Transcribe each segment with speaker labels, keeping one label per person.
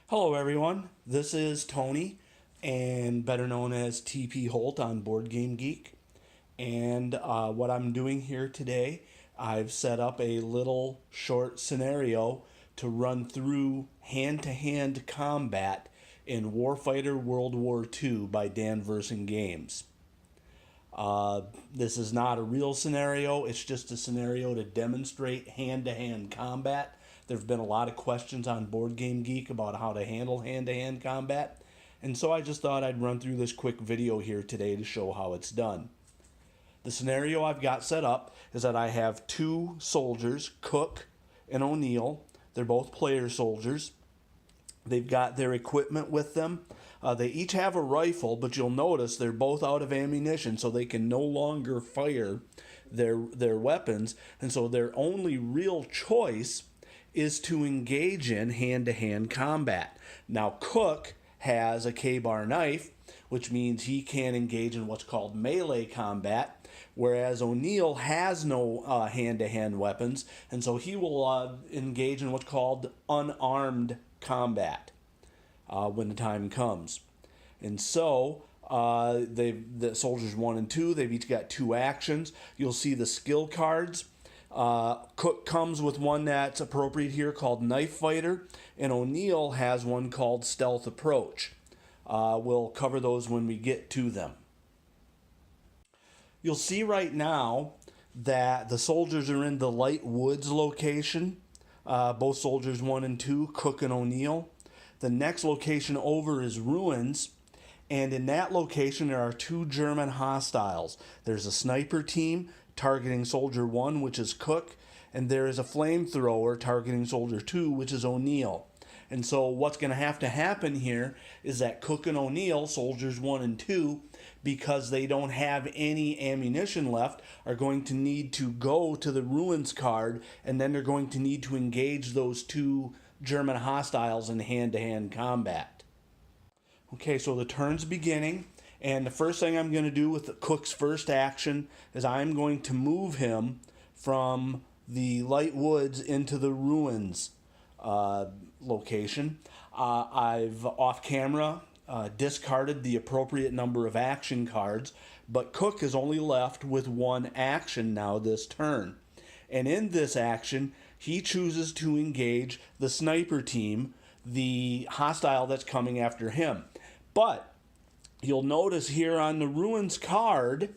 Speaker 1: Hello, everyone. This is Tony, and better known as TP Holt on Board Game Geek. And what I'm doing here today, I've set up a little short scenario to run through hand-to-hand combat in Warfighter World War II by Dan Versen Games. This is not a real scenario. It's just a scenario to demonstrate hand-to-hand combat. There have been a lot of questions on Board Game Geek about how to handle hand-to-hand combat. And so I just thought I'd run through this quick video here today to show how it's done. The scenario I've got set up is that I have two soldiers, Cook and O'Neill. They're both player soldiers. They've got their equipment with them. They each have a rifle, but you'll notice they're both out of ammunition, so they can no longer fire their weapons. And so their only real choice is to engage in hand-to-hand combat. Now, Cook has a K-bar knife, which means he can engage in what's called melee combat, whereas O'Neill has no hand-to-hand weapons, and so he will engage in what's called unarmed combat when the time comes. And so the soldiers 1 and 2, they've each got 2 actions. You'll see the skill cards. Cook comes with one that's appropriate here called Knife Fighter, and O'Neill has one called Stealth Approach. We'll cover those when we get to them. You'll see right now that the soldiers are in the Light Woods location. Both soldiers 1 and 2, Cook and O'Neill. The next location over is Ruins, and in that location there are 2 German hostiles. There's a sniper team targeting Soldier 1, which is Cook, and there is a flamethrower targeting Soldier 2, which is O'Neill. And so what's going to happen here is that Cook and O'Neill, Soldiers 1 and 2, because they don't have any ammunition left, are going to need to go to the Ruins card, and then they're going to need to engage those 2 German hostiles in hand-to-hand combat. Okay, so the turn's beginning. And the first thing I'm going to do with Cook's first action is I'm going to move him from the Light Woods into the Ruins location. I've off camera discarded the appropriate number of action cards, but Cook is only left with 1 action now this turn. And in this action, he chooses to engage the sniper team, the hostile that's coming after him. But you'll notice here on the Ruins card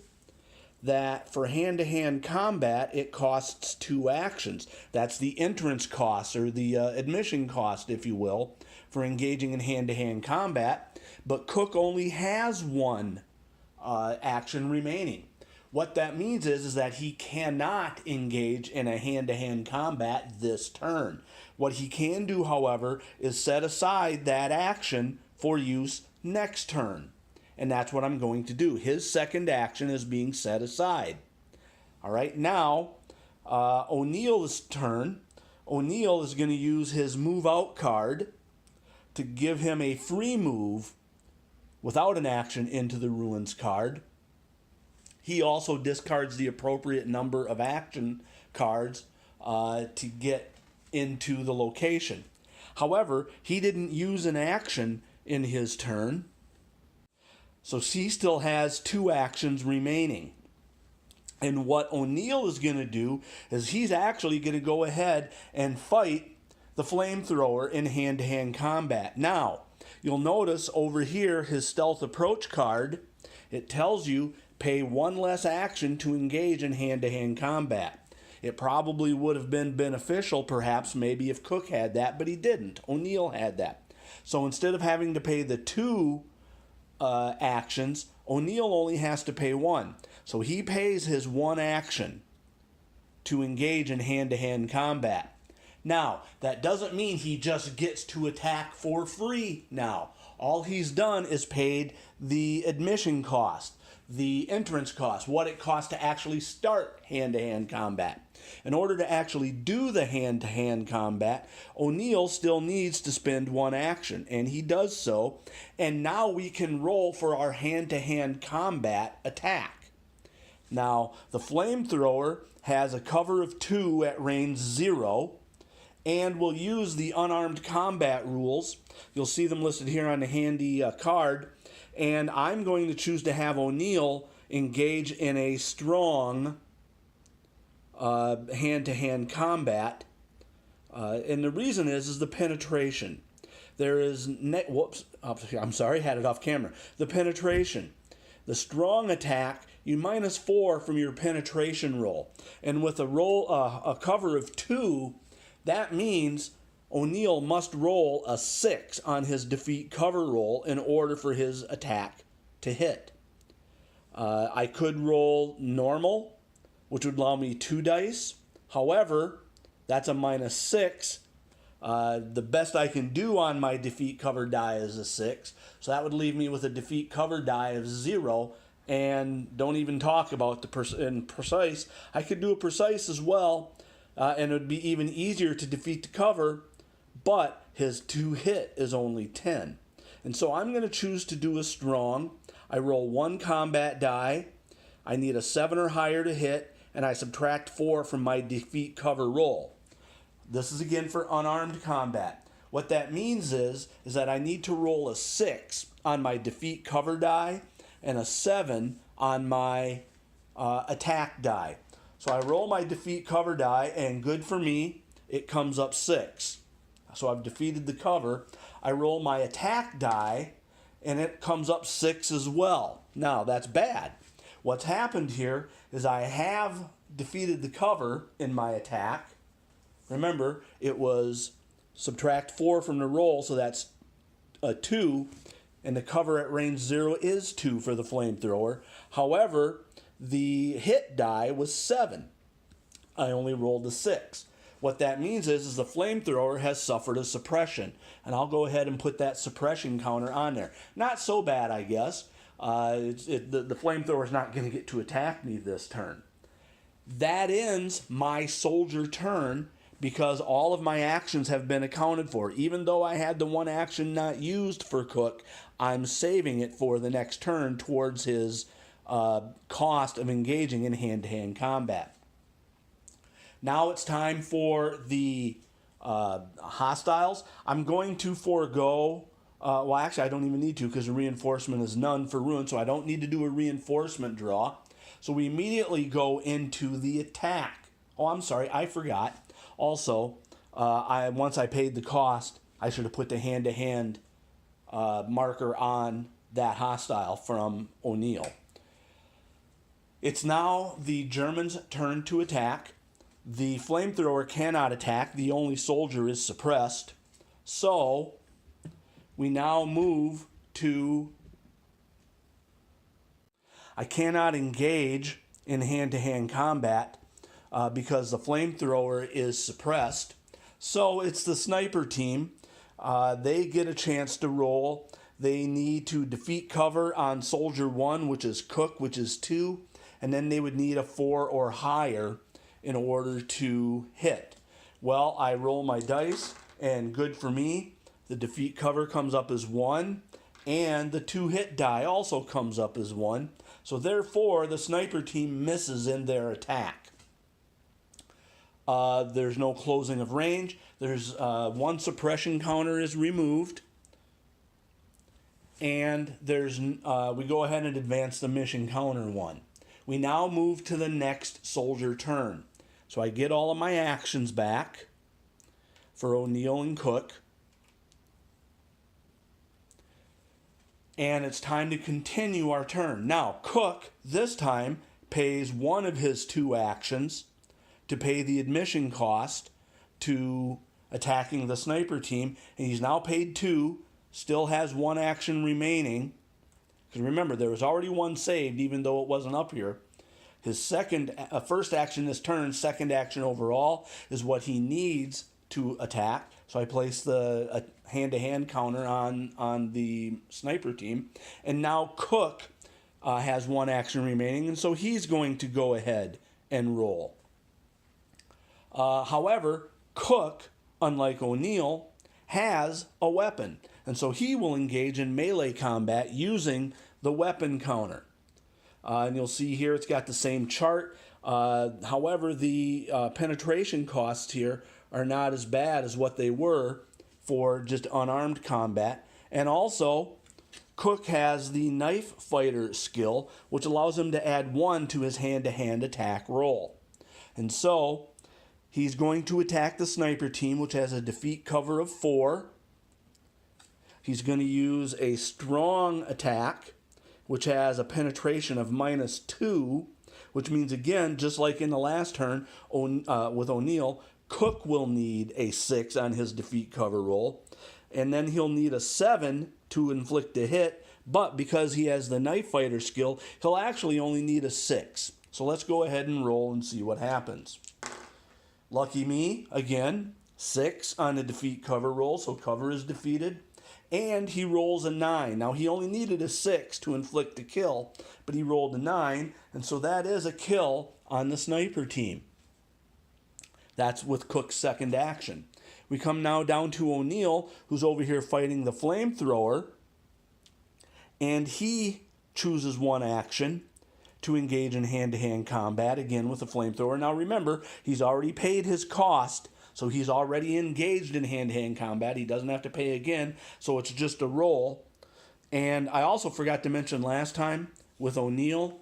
Speaker 1: that for hand-to-hand combat, it costs 2 actions. That's the entrance cost, or the admission cost, if you will, for engaging in hand-to-hand combat. But Cook only has 1 action remaining. What that means is that he cannot engage in a hand-to-hand combat this turn. What he can do, however, is set aside that action for use next turn. And that's what I'm going to do. His second action is being set aside. All right, now O'Neill's turn. O'Neill is going to use his move out card to give him a free move without an action into the Ruins card. He also discards the appropriate number of action cards to get into the location. However, he didn't use an action in his turn, so he still has 2 actions remaining. And what O'Neill is going to do is he's actually going to go ahead and fight the flamethrower in hand-to-hand combat. Now, you'll notice over here his Stealth Approach card, it tells you pay 1 less action to engage in hand-to-hand combat. It probably would have been beneficial, perhaps, maybe if Cook had that, but he didn't. O'Neill had that. So instead of having to pay the 2 actions, O'Neill only has to pay 1. So he pays his 1 action to engage in hand-to-hand combat. Now, that doesn't mean he just gets to attack for free now. All he's done is paid the admission cost, the entrance cost, what it costs to actually start hand-to-hand combat. In order to actually do the hand-to-hand combat, O'Neill still needs to spend 1 action, and he does so. And now we can roll for our hand-to-hand combat attack. Now, the flamethrower has a cover of 2 at range 0, and we'll use the unarmed combat rules. You'll see them listed here on the handy card, and I'm going to choose to have O'Neill engage in a strong hand-to-hand combat, and the reason is the penetration. There is I'm sorry, had it off camera. The penetration. The strong attack, you -4 from your penetration roll. And with a cover of 2, that means O'Neill must roll a 6 on his defeat cover roll in order for his attack to hit. I could roll normal, which would allow me 2 dice. However, that's a -6. The best I can do on my defeat cover die is a 6, so that would leave me with a defeat cover die of 0, and don't even talk about the precise. I could do a precise as well, and it would be even easier to defeat the cover, but his 2 hit is only 10. And so I'm going to choose to do a strong. I roll 1 combat die, I need a 7 or higher to hit, and I subtract 4 from my defeat cover roll. This is again for unarmed combat. What that means is that I need to roll a 6 on my defeat cover die and a 7 on my attack die. So I roll my defeat cover die, and good for me, it comes up 6. So I've defeated the cover. I roll my attack die, and it comes up 6 as well. Now, that's bad. What's happened here is I have defeated the cover in my attack. Remember, it was subtract 4 from the roll, so that's a 2, and the cover at range 0 is 2 for the flamethrower. However, the hit die was 7. I only rolled a 6. What that means is the flamethrower has suffered a suppression, and I'll go ahead and put that suppression counter on there. Not so bad, I guess. The flamethrower is not going to get to attack me this turn. That ends my soldier turn, because all of my actions have been accounted for. Even though I had the 1 action not used for Cook, I'm saving it for the next turn towards his cost of engaging in hand-to-hand combat. Now it's time for the hostiles. I'm going to forego, well actually I don't even need to, because the reinforcement is none for ruin, so I don't need to do a reinforcement draw. So we immediately go into the attack. Oh, I'm sorry, I forgot. Also, once I paid the cost, I should have put the hand-to-hand marker on that hostile from O'Neill. It's now the Germans' turn to attack. The flamethrower cannot attack. The only soldier is suppressed. So, we now move to... I cannot engage in hand-to-hand combat because the flamethrower is suppressed. So it's the sniper team. They get a chance to roll. They need to defeat cover on soldier 1, which is Cook, which is 2. And then they would need a 4 or higher in order to hit. Well, I roll my dice, and good for me. The defeat cover comes up as 1, and the 2 hit die also comes up as 1. So therefore, the sniper team misses in their attack. There's no closing of range. There's 1 suppression counter is removed. And there's we go ahead and advance the mission counter 1. We now move to the next soldier turn. So I get all of my actions back for O'Neill and Cook. And it's time to continue our turn. Now, Cook, this time, pays 1 of his 2 actions to pay the admission cost to attacking the sniper team. And he's now paid 2, still has 1 action remaining. Because remember, there was already 1 saved, even though it wasn't up here. His first action this turn, second action overall, is what he needs to attack. So I place the hand-to-hand counter on the sniper team. And now Cook has 1 action remaining, and so he's going to go ahead and roll. However, Cook, unlike O'Neill, has a weapon. And so he will engage in melee combat using the weapon counter. And you'll see here it's got the same chart. However, the penetration costs here are not as bad as what they were for just unarmed combat. And also, Cook has the knife fighter skill, which allows him to add 1 to his hand-to-hand attack roll. And so, he's going to attack the sniper team, which has a defeat cover of 4. He's going to use a strong attack, which has a penetration of -2, which means, again, just like in the last turn with O'Neill, Cook will need a 6 on his defeat cover roll. And then he'll need a 7 to inflict a hit, but because he has the knife fighter skill, he'll actually only need a 6. So let's go ahead and roll and see what happens. Lucky me, again, 6 on the defeat cover roll, so cover is defeated. And he rolls a 9. Now, he only needed a 6 to inflict a kill, but he rolled a 9, and so that is a kill on the sniper team. That's with Cook's second action. We come now down to O'Neill, who's over here fighting the flamethrower, and he chooses 1 action to engage in hand-to-hand combat, again with the flamethrower. Now remember, he's already paid his cost, so he's already engaged in hand-to-hand combat. He doesn't have to pay again, so it's just a roll. And I also forgot to mention last time, with O'Neill,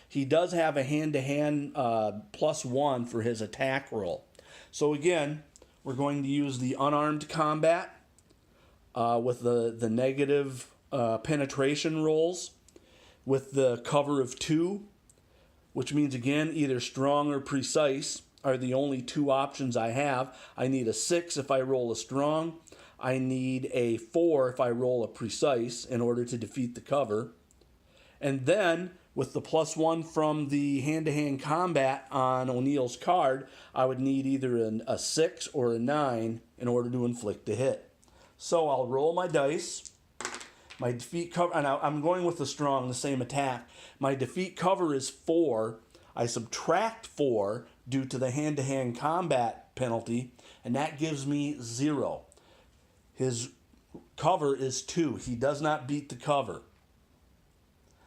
Speaker 1: he does have a hand-to-hand +1 for his attack roll. So again, we're going to use the unarmed combat with the negative penetration rolls with the cover of 2, which means, again, either strong or precise are the only 2 options I have. I need a 6 if I roll a strong. I need a 4 if I roll a precise in order to defeat the cover. And then, with the +1 from the hand-to-hand combat on O'Neill's card, I would need either a 6 or a 9 in order to inflict a hit. So I'll roll my dice. My defeat cover, and I'm going with the strong, the same attack. My defeat cover is 4. I subtract 4 due to the hand-to-hand combat penalty, and that gives me 0. His cover is 2. He does not beat the cover.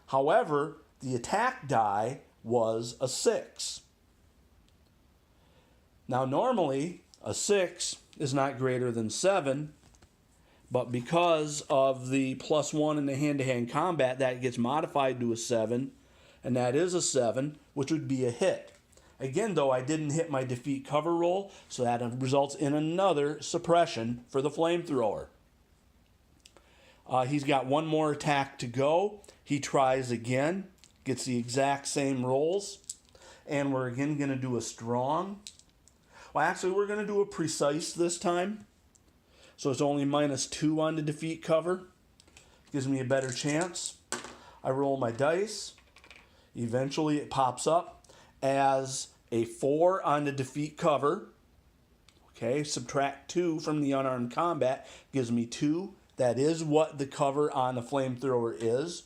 Speaker 1: However, the attack die was a 6. Now, normally, a 6 is not greater than 7, but because of the +1 in the hand-to-hand combat, that gets modified to a 7, and that is a 7, which would be a hit. Again, though, I didn't hit my defeat cover roll, so that results in another suppression for the flamethrower. He's got 1 more attack to go. He tries again, gets the exact same rolls, and we're again going to do a strong. Well, actually, we're going to do a precise this time. So it's only -2 on the defeat cover. Gives me a better chance. I roll my dice. Eventually it pops up as a 4 on the defeat cover. Okay, subtract 2 from the unarmed combat. Gives me 2. That is what the cover on the flamethrower is.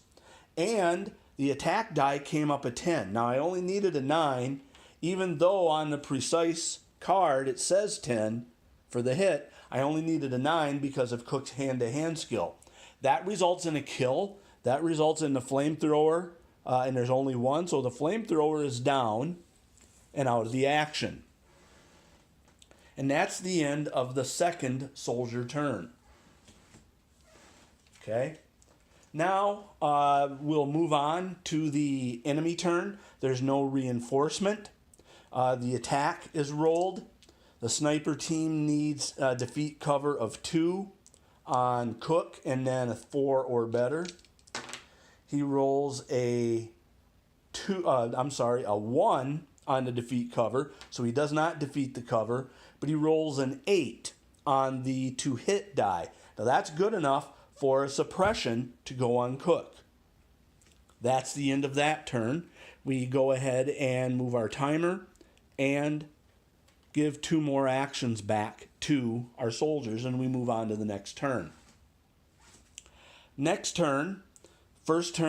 Speaker 1: And the attack die came up a 10. Now I only needed a 9, even though on the precise card it says 10 for the hit. I only needed a 9 because of Cook's hand-to-hand skill. That results in a kill. That results in the flamethrower, and there's only 1, so the flamethrower is down and out of the action. And that's the end of the second soldier turn. Okay? Now, we'll move on to the enemy turn. There's no reinforcement. The attack is rolled. The sniper team needs a defeat cover of 2 on Cook and then a 4 or better. He rolls a 1 on the defeat cover, so he does not defeat the cover, but he rolls an 8 on the to hit die. Now that's good enough for a suppression to go on Cook. That's the end of that turn. We go ahead and move our timer and give 2 more actions back to our soldiers, and we move on to the next turn. Next turn, first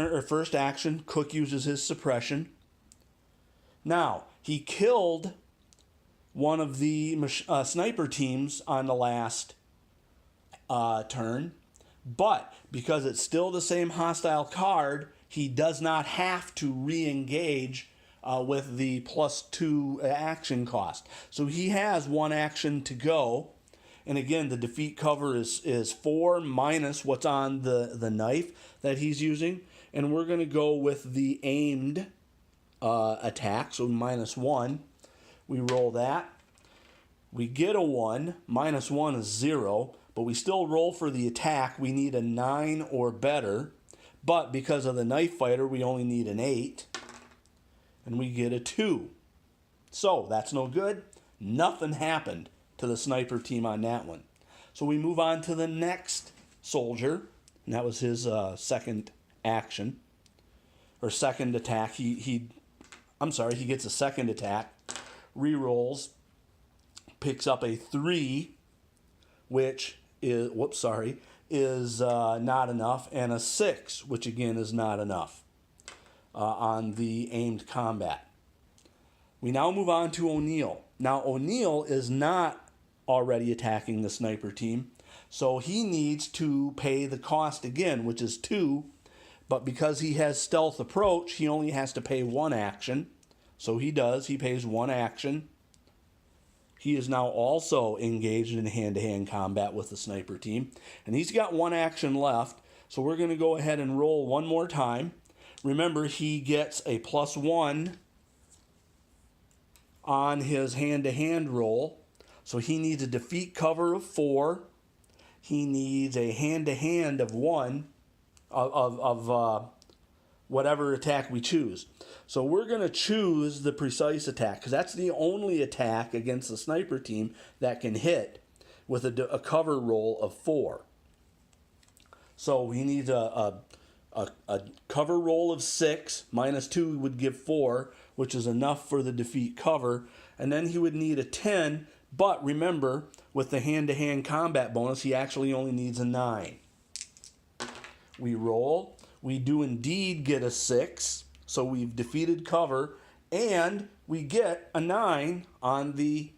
Speaker 1: action, Cook uses his suppression. Now, he killed one of the sniper teams on the last turn, but because it's still the same hostile card, he does not have to re-engage with the +2 action cost. So he has 1 action to go. And again, the defeat cover is 4 minus what's on the knife that he's using. And we're going to go with the aimed attack, so -1. We roll that. We get a 1. -1 is 0. But we still roll for the attack. We need a 9 or better. But because of the knife fighter, we only need an 8. And we get a 2. So that's no good. Nothing happened to the sniper team on that one. So we move on to the next soldier. And that was his second action. Or second attack. I'm sorry, he gets a second attack. Rerolls. Picks up a 3. Which is, is not enough. And a 6, which again is not enough on the aimed combat. We now move on to O'Neill. Now O'Neill is not already attacking the sniper team, so he needs to pay the cost again, which is 2, but because he has stealth approach, he only has to pay 1 action. So he does, he pays 1 action. He is now also engaged in hand-to-hand combat with the sniper team, and he's got 1 action left, so we're going to go ahead and roll one more time. Remember, he gets a +1 on his hand-to-hand roll. So he needs a defeat cover of 4. He needs a hand-to-hand of 1 of whatever attack we choose. So we're going to choose the precise attack because that's the only attack against the sniper team that can hit with a cover roll of 4. So he needs a cover roll of 6. -2 would give 4, which is enough for the defeat cover. And then he would need a 10. But remember, with the hand-to-hand combat bonus, he actually only needs a 9. We roll. We do indeed get a 6. So we've defeated cover. And we get a 9 on the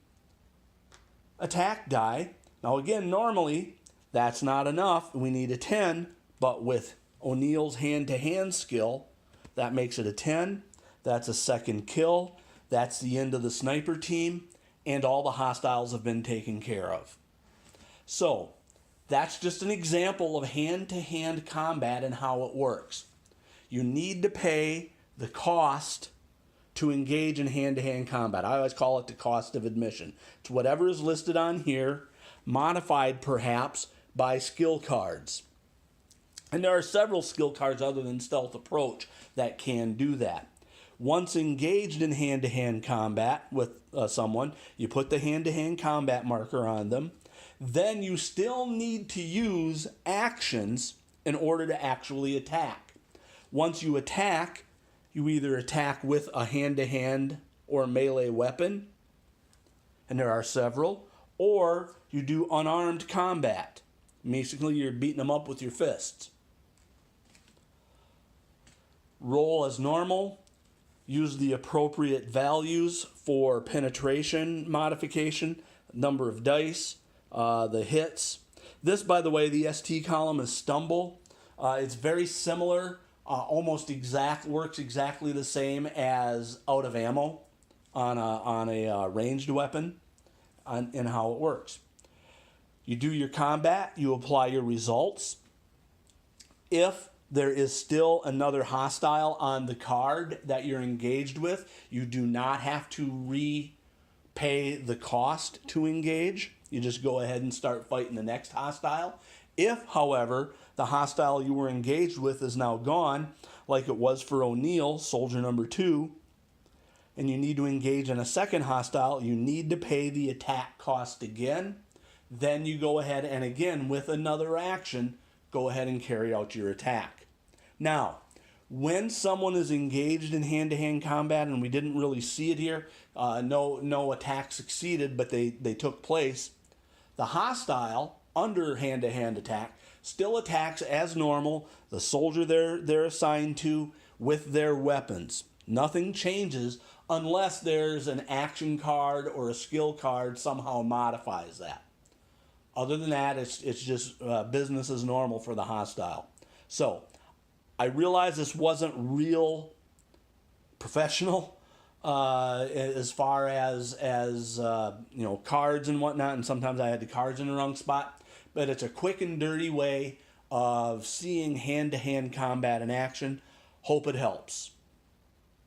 Speaker 1: attack die. Now again, normally, that's not enough. We need a 10. But with O'Neill's hand-to-hand skill, that makes it a 10. That's a second kill. That's the end of the sniper team. And all the hostiles have been taken care of. So, that's just an example of hand-to-hand combat and how it works. You need to pay the cost to engage in hand-to-hand combat. I always call it the cost of admission. It's whatever is listed on here, modified perhaps by skill cards. And there are several skill cards other than Stealth Approach that can do that. Once engaged in hand-to-hand combat with someone, you put the hand-to-hand combat marker on them. Then you still need to use actions in order to actually attack. Once you attack, you either attack with a hand-to-hand or melee weapon, and there are several, or you do unarmed combat. Basically, you're beating them up with your fists. Roll as normal. Use the appropriate values for penetration modification, number of dice, the hits. This, by the way, the ST column is stumble. It's very similar, works exactly the same as out of ammo on a ranged weapon in how it works. You do your combat, you apply your results. If there is still another hostile on the card that you're engaged with, you do not have to repay the cost to engage. You just go ahead and start fighting the next hostile. If, however, the hostile you were engaged with is now gone, like it was for O'Neill, soldier number 2, and you need to engage in a second hostile, you need to pay the attack cost again. Then you go ahead and again, with another action, go ahead and carry out your attack. Now, when someone is engaged in hand-to-hand combat, and we didn't really see it here, no attack succeeded, but they took place, the hostile, under hand-to-hand attack, still attacks as normal, the soldier they're assigned to, with their weapons. Nothing changes unless there's an action card or a skill card somehow modifies that. Other than that, it's just business as normal for the hostile. So, I realize this wasn't real professional, as far as you know, cards and whatnot, and sometimes I had the cards in the wrong spot. But it's a quick and dirty way of seeing hand-to-hand combat in action. Hope it helps.